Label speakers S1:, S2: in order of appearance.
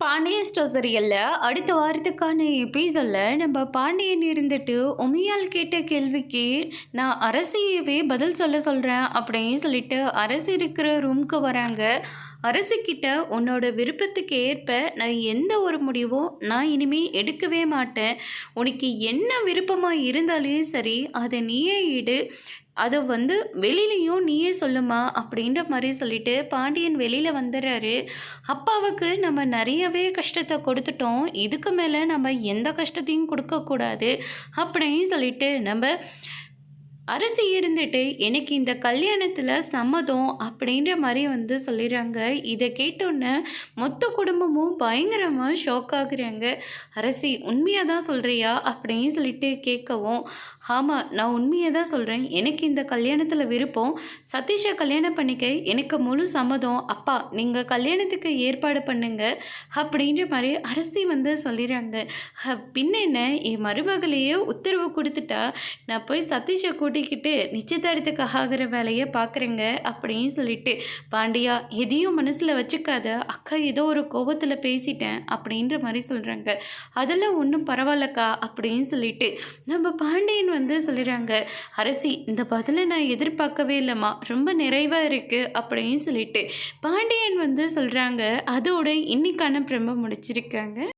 S1: Pandian store சீரியல்ல அடுத்த வாரத்துக்கான எபிசோட்ல நம்ம பாண்டியன் இருந்துட்டு உமையால் கேட்ட கேள்விக்கு நான் அரசியவே பதில் சொல்கிறேன் அப்படின்னு சொல்லிட்டு அரசி இருக்கிற ரூம்க்கு வராங்க. அரசிக்கிட்ட உன்னோட விருப்பத்துக்கு ஏற்ப நான் எந்த ஒரு முடிவும் நான் இனிமேல் எடுக்கவே மாட்டேன். உனக்கு என்ன விருப்பமாக இருந்தாலே சரி அதை நீயே இடு. அதை வெளியிலையும் நீயே சொல்லுமா அப்படின்ற மாதிரி சொல்லிட்டு பாண்டியன் வெளியில் வந்துடுறாரு. அப்பாவுக்கு நம்ம நிறையவே கஷ்டத்தை கொடுத்துட்டோம், இதுக்கு மேலே நம்ம எந்த கஷ்டத்தையும் கொடுக்கக்கூடாது அப்படின்னு சொல்லிட்டு நம்ம அரசி இருந்துட்டு எனக்கு இந்த கல்யாணத்தில் சம்மதம் அப்படின்ற மாதிரி சொல்லிடுறாங்க. இதை கேட்டோன்னே மொத்த குடும்பமும் பயங்கரமாக ஷாக் ஆகுறாங்க. அரசி உண்மையாக தான் சொல்கிறியா அப்படின்னு சொல்லிட்டு கேட்கவும், ஆமாம் நான் உண்மையாக தான் சொல்கிறேன், எனக்கு இந்த கல்யாணத்தில் விருப்பம், சதீஷை கல்யாணம் பண்ணிக்க எனக்கு முழு சம்மதம், அப்பா நீங்கள் கல்யாணத்துக்கு ஏற்பாடு பண்ணுங்க அப்படின்ற மாதிரி அரசி சொல்லிடுறாங்க. பின்ன என்ன, என் மருமகளையே உத்தரவு கொடுத்துட்டா நான் போய் சதீஷை கூட்டிக்கிட்டு நிச்சயதார்த்தத்துக்கு ஆகிற வேலையை பார்க்குறேங்க அப்படின்னு சொல்லிட்டு, பாண்டியா எதையும் மனசில் வச்சுக்காத, அக்கா ஏதோ ஒரு கோபத்தில் பேசிட்டேன் அப்படின்ற மாதிரி சொல்கிறாங்க. அதெல்லாம் ஒன்றும் பரவாயில்லக்கா அப்படின்னு சொல்லிட்டு நம்ம பாண்டியன் சொல்லிடுறாங்க. அரசி இந்த பதிலை நான் எதிர்பார்க்கவே இல்லைம்மா, ரொம்ப நிறைவாக இருக்குது அப்படின்னு சொல்லிட்டு பாண்டியன் சொல்கிறாங்க. அதோட இன்னைக்கான பிரம்ம முடிச்சிருக்காங்க.